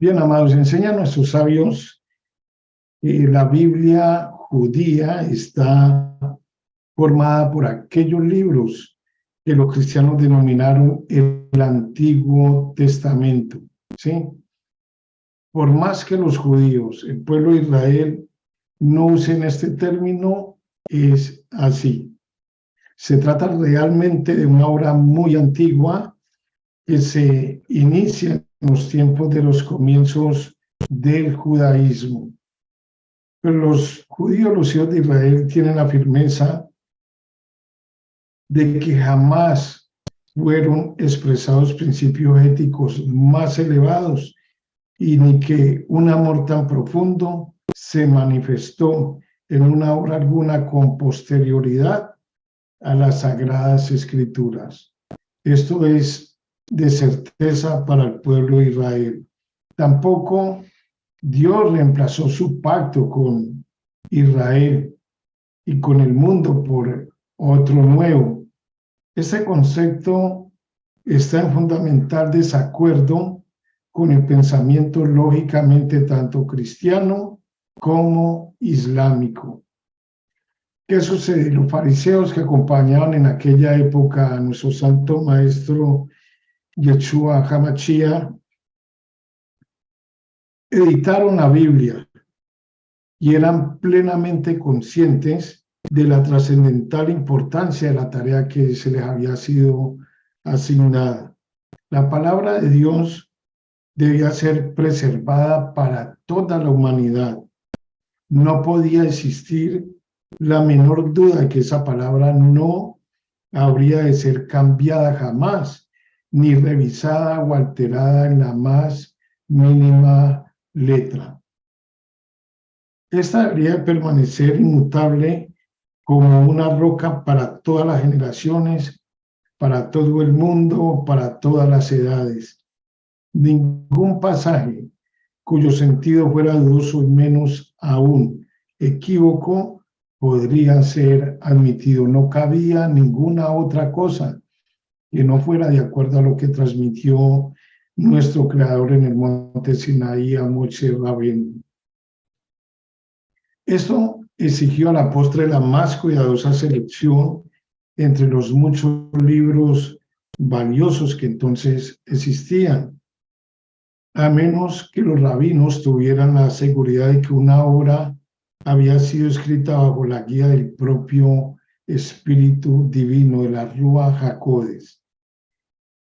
Bien, amados, enseñan nuestros sabios que la Biblia judía está formada por aquellos libros que los cristianos denominaron el Antiguo Testamento, ¿sí? Por más que los judíos, el pueblo de Israel, no usen este término, es así. Se trata realmente de una obra muy antigua que se inicia en los tiempos de los comienzos del judaísmo. Pero los judíos, los hijos de Israel, tienen la firmeza de que jamás fueron expresados principios éticos más elevados y ni que un amor tan profundo se manifestó en una obra alguna con posterioridad a las Sagradas Escrituras. Esto es de certeza para el pueblo de Israel. Tampoco Dios reemplazó su pacto con Israel y con el mundo por otro nuevo. Este concepto está en fundamental desacuerdo con el pensamiento lógicamente tanto cristiano como islámico. ¿Qué sucede? Los fariseos que acompañaban en aquella época a nuestro santo maestro Yeshua HaMashiach editaron la Biblia y eran plenamente conscientes de la trascendental importancia de la tarea que se les había sido asignada. La palabra de Dios debía ser preservada para toda la humanidad. No podía existir la menor duda de que esa palabra no habría de ser cambiada jamás, ni revisada o alterada en la más mínima letra. Esta debería permanecer inmutable como una roca para todas las generaciones, para todo el mundo, para todas las edades. Ningún pasaje cuyo sentido fuera dudoso y menos aún equívoco podría ser admitido. No cabía ninguna otra cosa que no fuera de acuerdo a lo que transmitió nuestro Creador en el monte Sinaí a Moshe Rabbeinu. Esto exigió a la postre la más cuidadosa selección entre los muchos libros valiosos que entonces existían, a menos que los rabinos tuvieran la seguridad de que una obra había sido escrita bajo la guía del propio Espíritu Divino de la Ruach HaKodesh.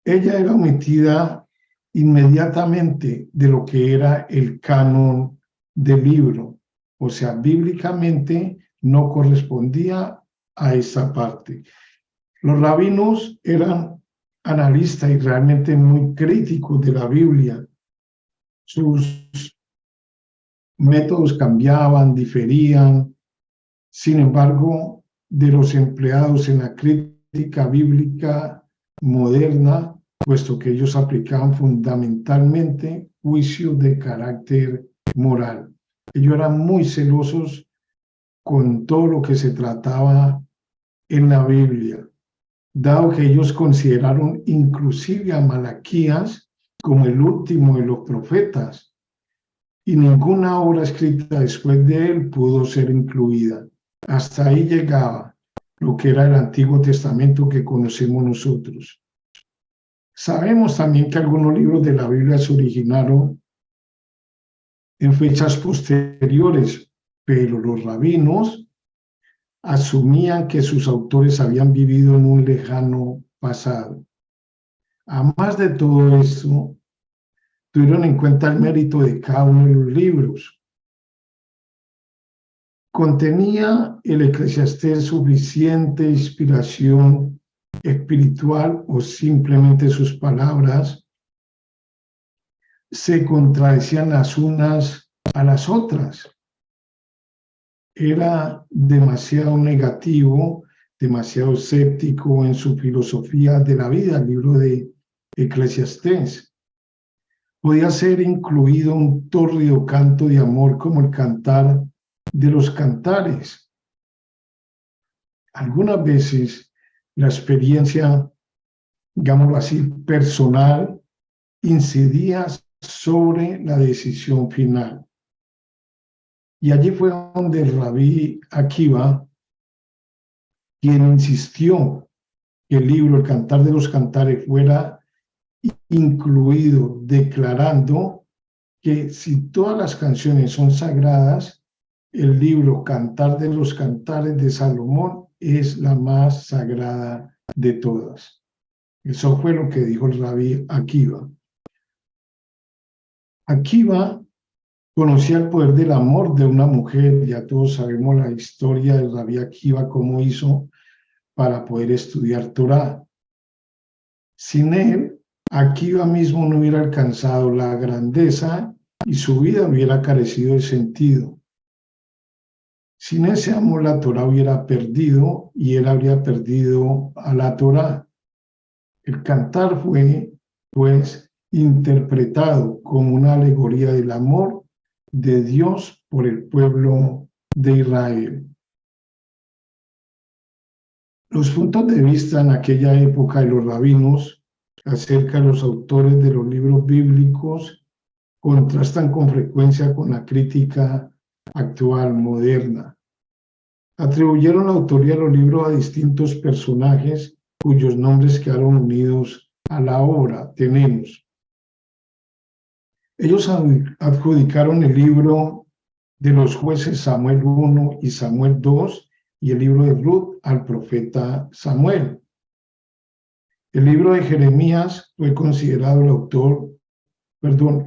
Ella era omitida inmediatamente de lo que era el canon del libro, o sea, bíblicamente no correspondía a esa parte. Los rabinos eran analistas y realmente muy críticos de la Biblia. Sus métodos cambiaban, diferían. Sin embargo, de los empleados en la crítica bíblica moderna, puesto que ellos aplicaban fundamentalmente juicios de carácter moral. Ellos eran muy celosos con todo lo que se trataba en la Biblia, dado que ellos consideraron inclusive a Malaquías como el último de los profetas, y ninguna obra escrita después de él pudo ser incluida. Hasta ahí llegaba lo que era el Antiguo Testamento que conocemos nosotros. Sabemos también que algunos libros de la Biblia se originaron en fechas posteriores, pero los rabinos asumían que sus autores habían vivido en un lejano pasado. Además de todo esto, tuvieron en cuenta el mérito de cada uno de los libros. ¿Contenía el Eclesiastés suficiente inspiración espiritual o simplemente sus palabras se contradecían las unas a las otras? Era demasiado negativo, demasiado escéptico en su filosofía de la vida, el libro de Eclesiastés. Podía ser incluido un tórrido canto de amor como el cantar de los cantares. Algunas veces la experiencia, digámoslo así, personal, incidía sobre la decisión final. Y allí fue donde el rabí Akiva, quien insistió que el libro El Cantar de los Cantares fuera incluido, declarando que si todas las canciones son sagradas, el libro Cantar de los Cantares de Salomón es la más sagrada de todas. Eso fue lo que dijo el rabí Akiva. Akiva conocía el poder del amor de una mujer. Ya todos sabemos la historia del rabí Akiva, cómo hizo para poder estudiar Torá. Sin él, Akiva mismo no hubiera alcanzado la grandeza y su vida hubiera carecido de sentido. Sin ese amor, la Torá hubiera perdido y él habría perdido a la Torá. El cantar fue, pues, interpretado como una alegoría del amor de Dios por el pueblo de Israel. Los puntos de vista en aquella época de los rabinos acerca de los autores de los libros bíblicos contrastan con frecuencia con la crítica actual, moderna. Atribuyeron la autoría de los libros a distintos personajes cuyos nombres quedaron unidos a la obra. Tenemos. Ellos adjudicaron el libro de los jueces Samuel 1 y Samuel 2 y el libro de Ruth al profeta Samuel. El libro de Jeremías fue considerado el autor,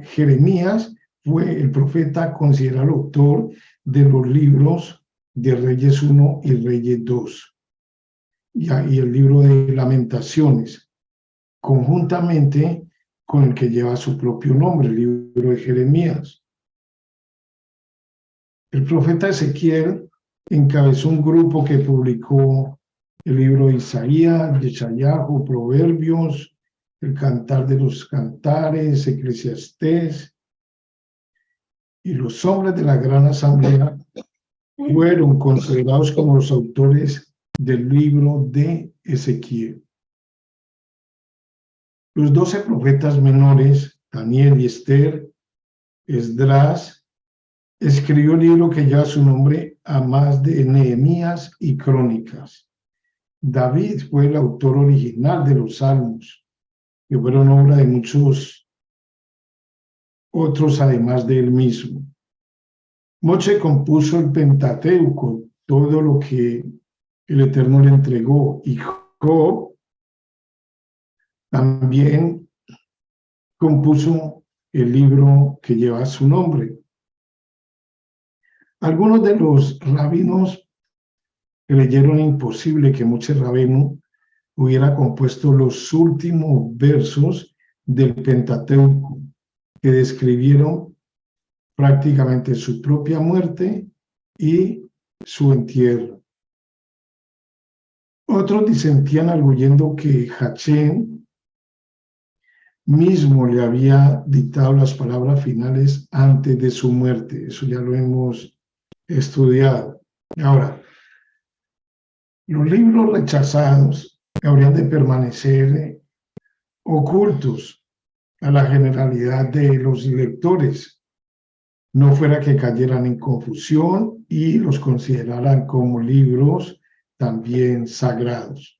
Jeremías fue el profeta considerado el autor de los libros de Reyes 1 y Reyes 2 y el libro de Lamentaciones, conjuntamente con el que lleva su propio nombre, el libro de Jeremías. El profeta Ezequiel encabezó un grupo que publicó el libro de Isaías, Yeshayahu, Proverbios, el Cantar de los Cantares, Eclesiastés, y los hombres de la gran asamblea fueron considerados como los autores del libro de Ezequiel. Los 12 profetas menores, Daniel y Esther, Esdras, escribió el libro que lleva su nombre a más de Nehemías y Crónicas. David fue el autor original de los Salmos, que fueron obra de muchos otros además de él mismo. Moche compuso el Pentateuco, todo lo que el Eterno le entregó, y Job también compuso el libro que lleva su nombre. Algunos de los rabinos creyeron imposible que Moche Rabenu hubiera compuesto los últimos versos del Pentateuco, que describieron prácticamente su propia muerte y su entierro. Otros disentían arguyendo que Hachén mismo le había dictado las palabras finales antes de su muerte. Eso ya lo hemos estudiado. Ahora, los libros rechazados habrían de permanecer ocultos a la generalidad de los lectores, no fuera que cayeran en confusión y los consideraran como libros también sagrados.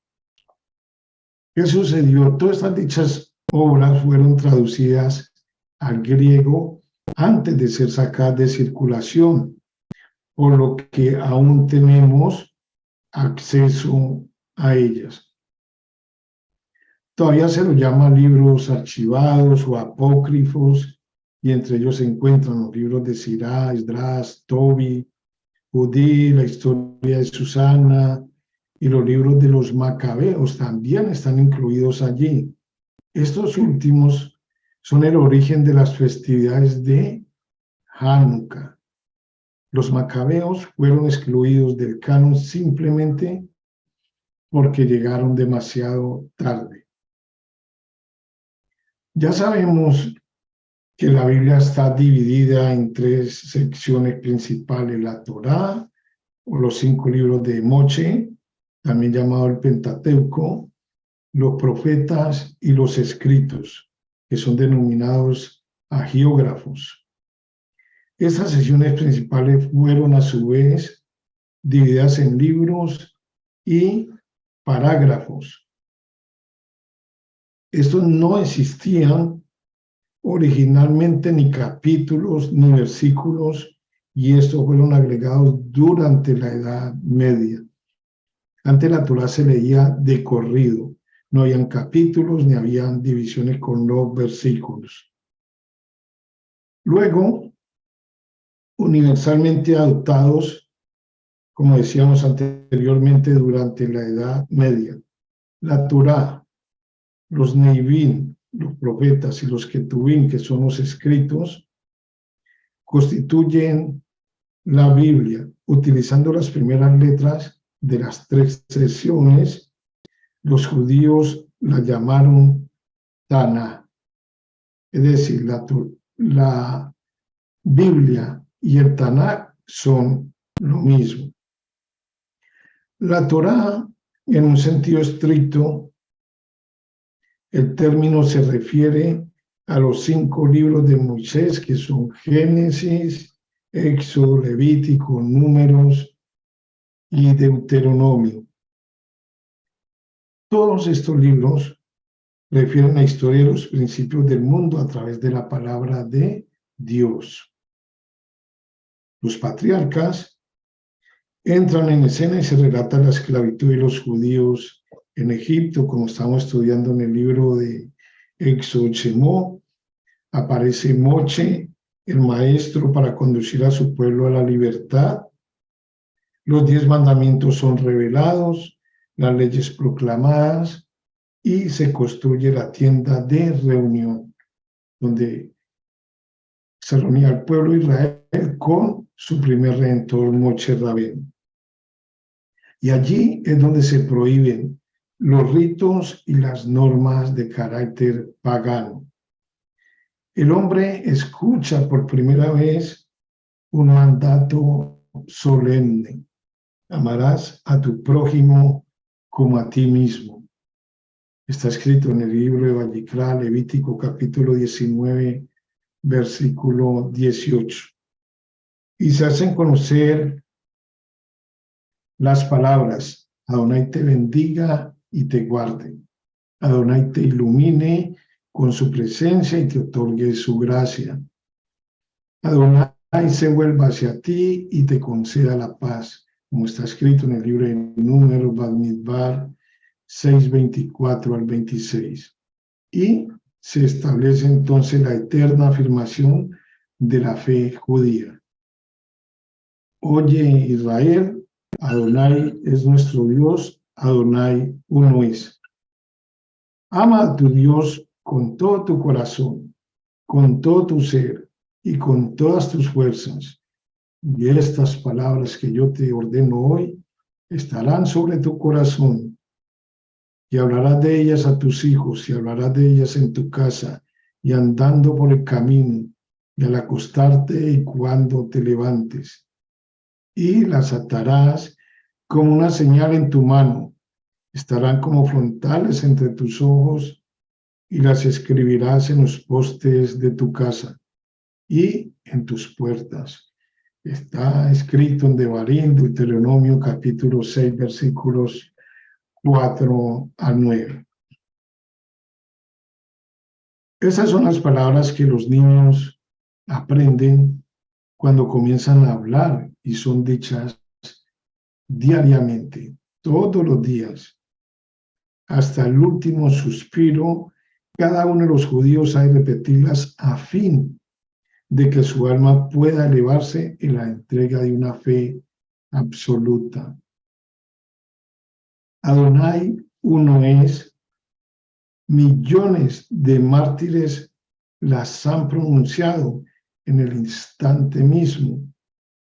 ¿Qué sucedió? Todas estas dichas obras fueron traducidas al griego antes de ser sacadas de circulación, por lo que aún tenemos acceso a ellas. Todavía se los llama libros archivados o apócrifos, y entre ellos se encuentran los libros de Sirá, Esdras, Tobi, Judí, la historia de Susana, y los libros de los Macabeos también están incluidos allí. Estos últimos son el origen de las festividades de Hanukkah. Los Macabeos fueron excluidos del canon simplemente porque llegaron demasiado tarde. Ya sabemos que la Biblia está dividida en 3 secciones principales: la Torá, o los 5 libros de Moche, también llamado el Pentateuco, los profetas y los escritos, que son denominados agiógrafos. Estas sesiones principales fueron a su vez divididas en libros y parágrafos. Estos no existían originalmente ni capítulos ni versículos, y estos fueron agregados durante la Edad Media. Antes la Torá se leía de corrido, no habían capítulos ni habían divisiones con los versículos. Luego, universalmente adoptados, como decíamos anteriormente, durante la Edad Media, la Torá, los Neivim, los profetas y los Ketuvim, que son los escritos, constituyen la Biblia, utilizando las primeras letras de las 3 sesiones. Los judíos la llamaron Taná, es decir, la Biblia y el Tanakh son lo mismo. La Torá, en un sentido estricto, el término se refiere a los 5 libros de Moisés, que son Génesis, Éxodo, Levítico, Números y Deuteronomio. Todos estos libros refieren a la historia de los principios del mundo a través de la palabra de Dios. Los patriarcas entran en escena y se relata la esclavitud de los judíos en Egipto, como estamos estudiando en el libro de Éxodo Shemó. Aparece Moche, el maestro, para conducir a su pueblo a la libertad. Los 10 mandamientos son revelados, las leyes proclamadas, y se construye la tienda de reunión, donde se reunía el pueblo de Israel con su primer redentor, Moche Rabén. Y allí es donde se prohíben los ritos y las normas de carácter pagano. El hombre escucha por primera vez un mandato solemne: amarás a tu prójimo como a ti mismo. Está escrito en el libro de Vayikra, Levítico capítulo 19, versículo 18. Y se hacen conocer las palabras: Adonai te bendiga y te guarde. Adonai te ilumine con su presencia y te otorgue su gracia. Adonai se vuelva hacia ti y te conceda la paz, como está escrito en el libro de Números, Bamidbar 6:24 al 26. Y se establece entonces la eterna afirmación de la fe judía. Oye, Israel, Adonai es nuestro Dios, Adonai uno es. Ama a tu Dios con todo tu corazón, con todo tu ser y con todas tus fuerzas. Y estas palabras que yo te ordeno hoy estarán sobre tu corazón, y hablarás de ellas a tus hijos, y hablarás de ellas en tu casa, y andando por el camino, y al acostarte y cuando te levantes. Y las atarás como una señal en tu mano, estarán como frontales entre tus ojos, y las escribirás en los postes de tu casa y en tus puertas. Está escrito en Devarim, Deuteronomio capítulo 6, versículos 4 a 9. Esas son las palabras que los niños aprenden cuando comienzan a hablar, y son dichas diariamente, todos los días, hasta el último suspiro. Cada uno de los judíos ha de repetirlas a fin de que su alma pueda elevarse en la entrega de una fe absoluta. Adonai uno es. Millones de mártires las han pronunciado en el instante mismo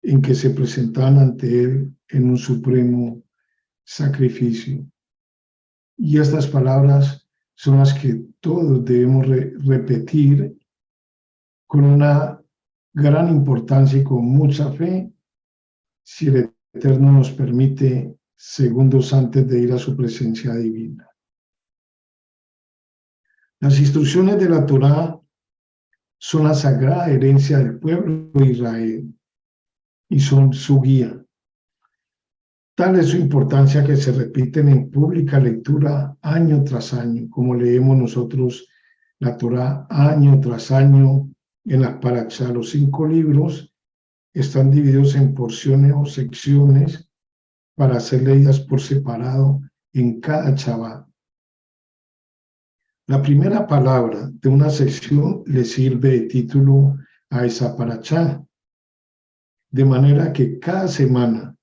en que se presentaban ante él en un supremo sacrificio. Y estas palabras son las que todos debemos repetir con una gran importancia y con mucha fe, si el Eterno nos permite, segundos antes de ir a su presencia divina. Las instrucciones de la Torá son la sagrada herencia del pueblo de Israel y son su guía. Tal es su importancia que se repiten en pública lectura año tras año, como leemos nosotros la Torá año tras año en las Parashá. Los 5 libros están divididos en porciones o secciones para ser leídas por separado en cada Shabbat. La primera palabra de una sección le sirve de título a esa Parashá, de manera que cada semana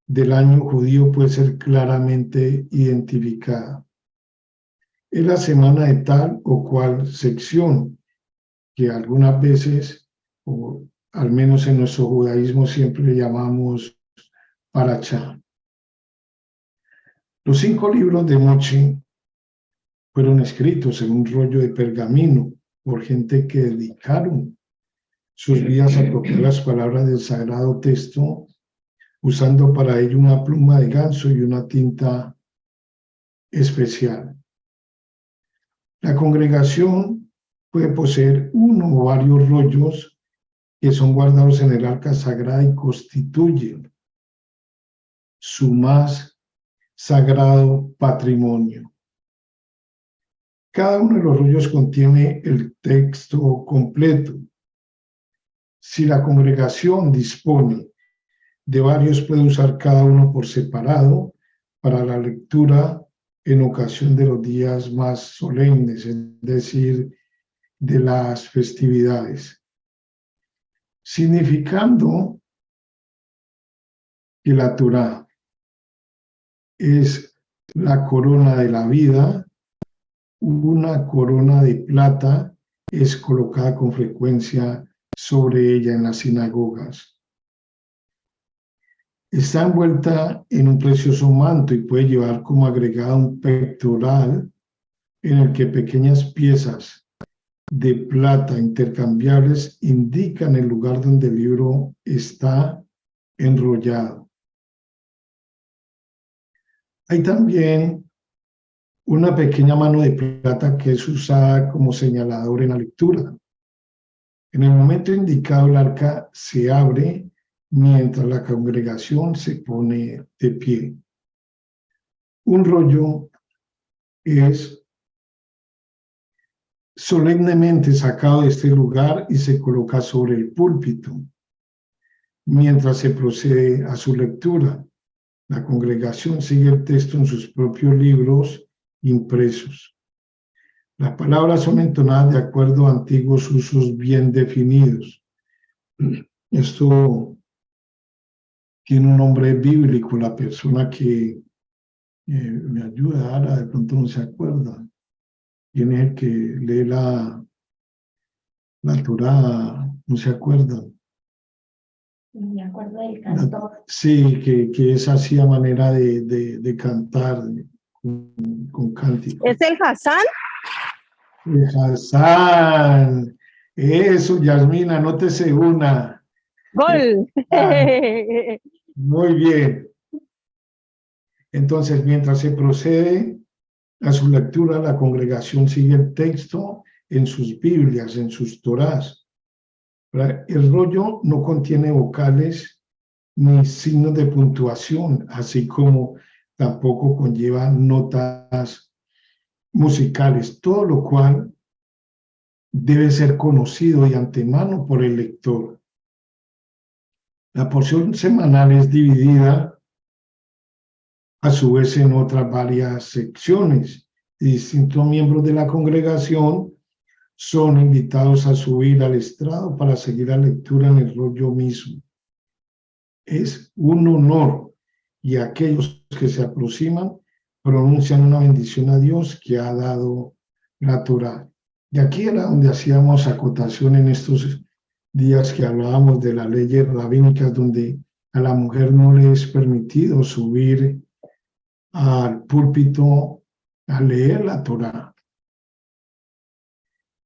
del año judío puede ser claramente identificada. Es la semana de tal o cual sección, que algunas veces, o al menos en nuestro judaísmo, siempre le llamamos Parashá. Los 5 libros de Moche fueron escritos en un rollo de pergamino por gente que dedicaron sus vidas a copiar las palabras del sagrado texto, usando para ello una pluma de ganso y una tinta especial. La congregación puede poseer uno o varios rollos que son guardados en el arca sagrada y constituyen su más sagrado patrimonio. Cada uno de los rollos contiene el texto completo. Si la congregación dispone de varios, puede usar cada uno por separado para la lectura en ocasión de los días más solemnes, es decir, de las festividades, significando que la Torá es la corona de la vida. Una corona de plata es colocada con frecuencia sobre ella en las sinagogas. Está envuelta en un precioso manto y puede llevar como agregado un pectoral en el que pequeñas piezas de plata intercambiables indican el lugar donde el libro está enrollado. Hay también una pequeña mano de plata que es usada como señalador en la lectura. En el momento indicado, el arca se abre mientras la congregación se pone de pie. Un rollo es solemnemente sacado de este lugar y se coloca sobre el púlpito mientras se procede a su lectura. La congregación sigue el texto en sus propios libros impresos. Las palabras son entonadas de acuerdo a antiguos usos bien definidos. Esto tiene un nombre bíblico. La persona que me ayuda ahora de pronto no se acuerda. ¿Quién es el que lee la Torá? No se acuerda. Me acuerdo del cantor. Sí, que es así a manera de cantar con cántico. ¿Es el Hassan? Hassan. Eso, Yasmina, anótese una. ¡Gol! Muy bien. Entonces, mientras se procede a su lectura, la congregación sigue el texto en sus Biblias, en sus Torás. El rollo no contiene vocales ni signos de puntuación, así como tampoco conlleva notas musicales, todo lo cual debe ser conocido de antemano por el lector. La porción semanal es dividida a su vez en otras varias secciones y distintos miembros de la congregación son invitados a subir al estrado para seguir la lectura en el rollo mismo. Es un honor y aquellos que se aproximan pronuncian una bendición a Dios que ha dado la Torá. Y aquí era donde hacíamos acotación en estos días que hablábamos de las leyes rabínicas, donde a la mujer no le es permitido subir al púlpito a leer la Torá.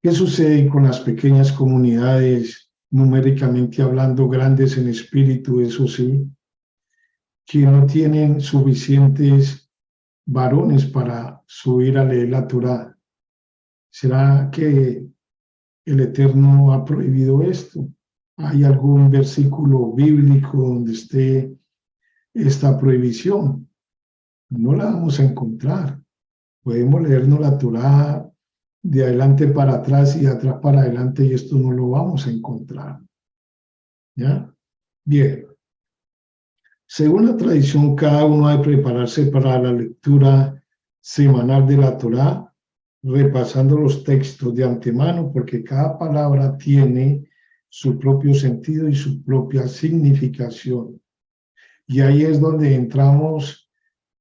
¿Qué sucede con las pequeñas comunidades, numéricamente hablando, grandes en espíritu, eso sí, que no tienen suficientes varones para subir a leer la Torá? ¿Será que el Eterno ha prohibido esto. ¿Hay algún versículo bíblico donde esté esta prohibición? No la vamos a encontrar. Podemos leernos la Torá de adelante para atrás y de atrás para adelante y esto no lo vamos a encontrar. ¿Ya? Bien. Según la tradición, cada uno ha de prepararse para la lectura semanal de la Torá, repasando los textos de antemano, porque cada palabra tiene su propio sentido y su propia significación. Y ahí es donde entramos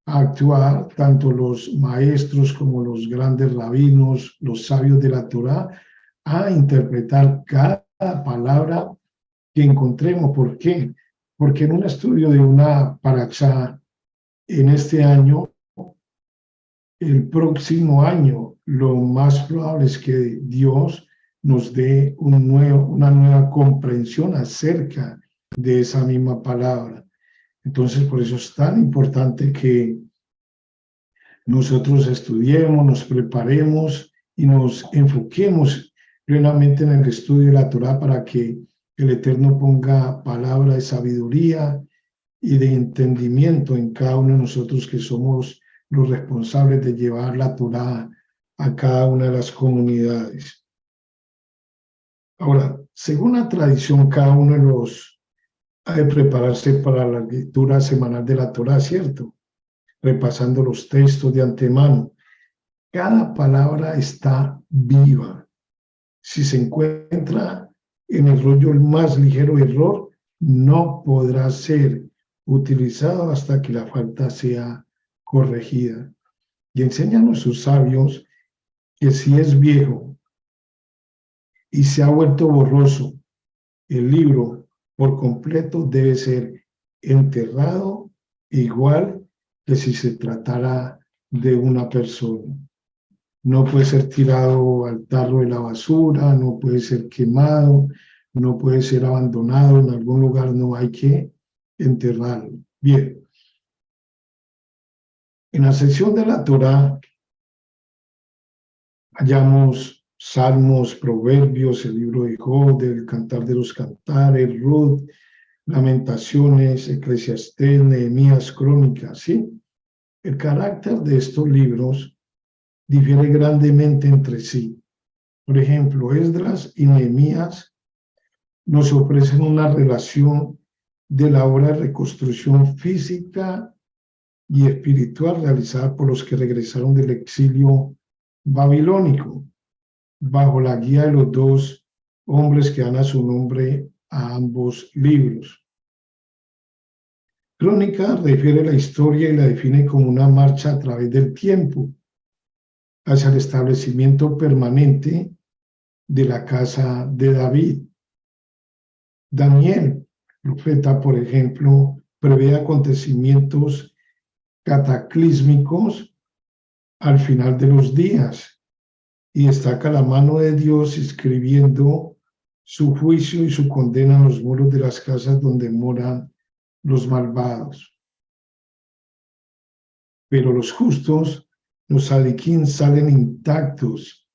a actuar, tanto los maestros como los grandes rabinos, los sabios de la Torá, a interpretar cada palabra que encontremos. ¿Por qué? Porque en un estudio de una parashá en este año, el próximo año, lo más probable es que Dios nos dé una nueva comprensión acerca de esa misma palabra. Entonces, por eso es tan importante que nosotros estudiemos, nos preparemos y nos enfoquemos plenamente en el estudio de la Torá para que el Eterno ponga palabra de sabiduría y de entendimiento en cada uno de nosotros que somos los responsables de llevar la Torá a cada una de las comunidades. Ahora, según la tradición, cada uno de los ha de prepararse para la lectura semanal de la Torá, ¿cierto? Repasando los textos de antemano. Cada palabra está viva. Si se encuentra en el rollo el más ligero error, no podrá ser utilizado hasta que la falta sea corregida. Y enseñan a sus sabios que si es viejo y se ha vuelto borroso, el libro por completo debe ser enterrado igual que si se tratara de una persona. No puede ser tirado al tarro de la basura, no puede ser quemado, no puede ser abandonado en algún lugar, no hay que enterrarlo. Bien. En la sección de la Torá hallamos Salmos, Proverbios, el libro de Job, el Cantar de los Cantares, Ruth, Lamentaciones, Eclesiastés, Nehemías, Crónicas, ¿sí? El carácter de estos libros difiere grandemente entre sí. Por ejemplo, Esdras y Nehemías nos ofrecen una relación de la obra de reconstrucción física y espiritual realizada por los que regresaron del exilio babilónico, bajo la guía de los dos hombres que dan a su nombre a ambos libros. Crónica refiere la historia y la define como una marcha a través del tiempo hacia el establecimiento permanente de la casa de David. Daniel, profeta, por ejemplo, prevé acontecimientos cataclísmicos al final de los días y destaca la mano de Dios escribiendo su juicio y su condena en los muros de las casas donde moran los malvados. Pero los justos, los sadiquín, salen intactos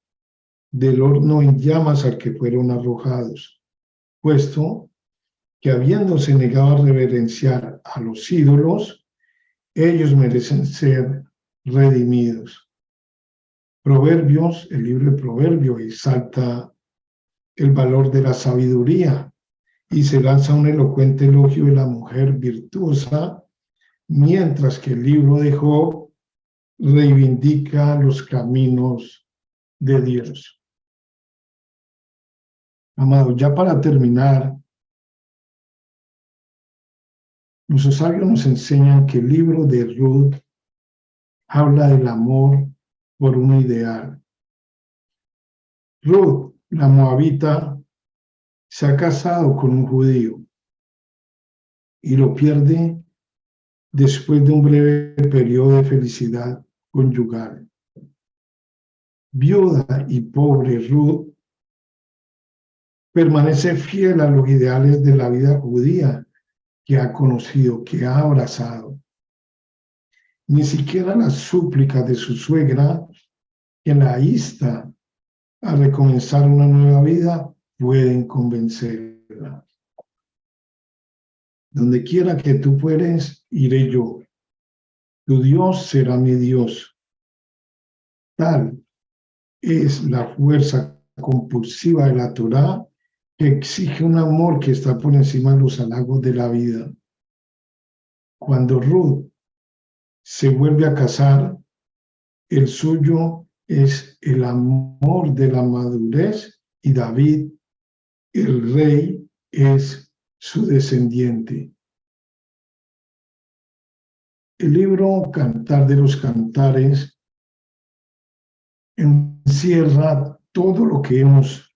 del horno en llamas al que fueron arrojados, puesto que habiéndose negado a reverenciar a los ídolos, ellos merecen ser redimidos. Proverbios, el libro de Proverbios, exalta el valor de la sabiduría y se lanza un elocuente elogio de la mujer virtuosa, mientras que el libro de Job reivindica los caminos de Dios. Amados, ya para terminar, nuestros sabios nos enseñan que el libro de Ruth habla del amor por un ideal. Ruth, la moabita, se ha casado con un judío y lo pierde después de un breve periodo de felicidad conyugal. Viuda y pobre, Ruth permanece fiel a los ideales de la vida judía que ha conocido, que ha abrazado. Ni siquiera las súplicas de su suegra, que la insta a recomenzar una nueva vida, pueden convencerla. Donde quiera que tú fueres, iré yo. Tu Dios será mi Dios. Tal es la fuerza compulsiva de la Torá, que exige un amor que está por encima de los halagos de la vida. Cuando Ruth se vuelve a casar, el suyo es el amor de la madurez y David, el rey, es su descendiente. El libro Cantar de los Cantares encierra todo lo que hemos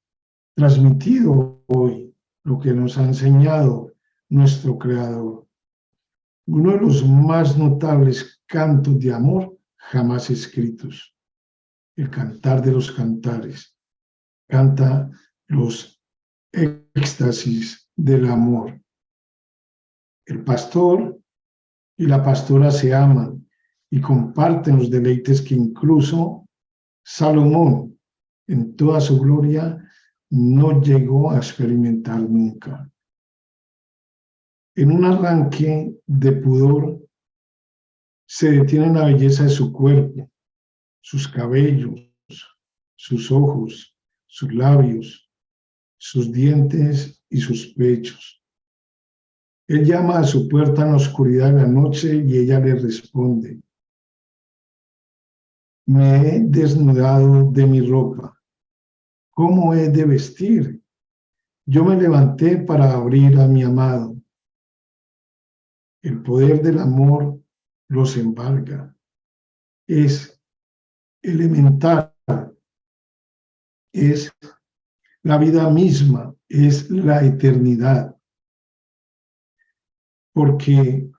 transmitido hoy, lo que nos ha enseñado nuestro Creador. Uno de los más notables cantos de amor jamás escritos, el Cantar de los Cantares. Canta los éxtasis del amor. El pastor y la pastora se aman y comparten los deleites que incluso Salomón, en toda su gloria, no llegó a experimentar nunca. En un arranque de pudor, se detiene en la belleza de su cuerpo, sus cabellos, sus ojos, sus labios, sus dientes y sus pechos. Él llama a su puerta en la oscuridad de la noche y ella le responde: me he desnudado de mi ropa. ¿Cómo he de vestir? Yo me levanté para abrir a mi amado. El poder del amor los embarga. Es elemental. Es la vida misma. Es la eternidad. Porque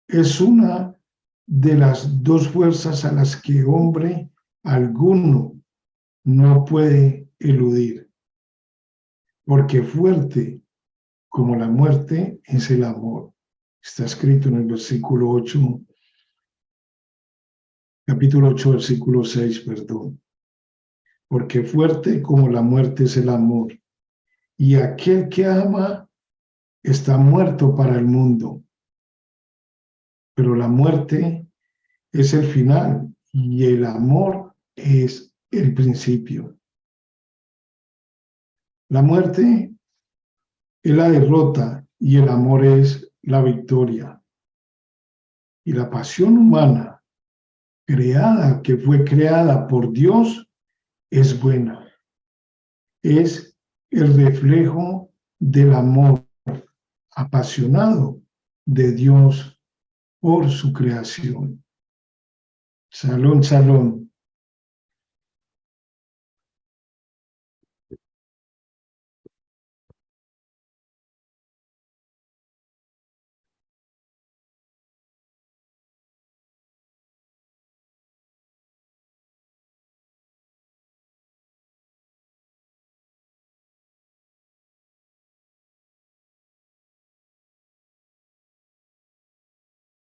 es una de las dos fuerzas a las que hombre alguno no puede eludir. Porque fuerte como la muerte es el amor. Está escrito en el versículo 8, capítulo 8, versículo 6, perdón. Porque fuerte como la muerte es el amor, y aquel que ama está muerto para el mundo. Pero la muerte es el final y el amor es el principio. La muerte es la derrota y el amor es la victoria. Y la pasión humana, que fue creada por Dios, es buena. Es el reflejo del amor apasionado de Dios por su creación. Shalom, shalom.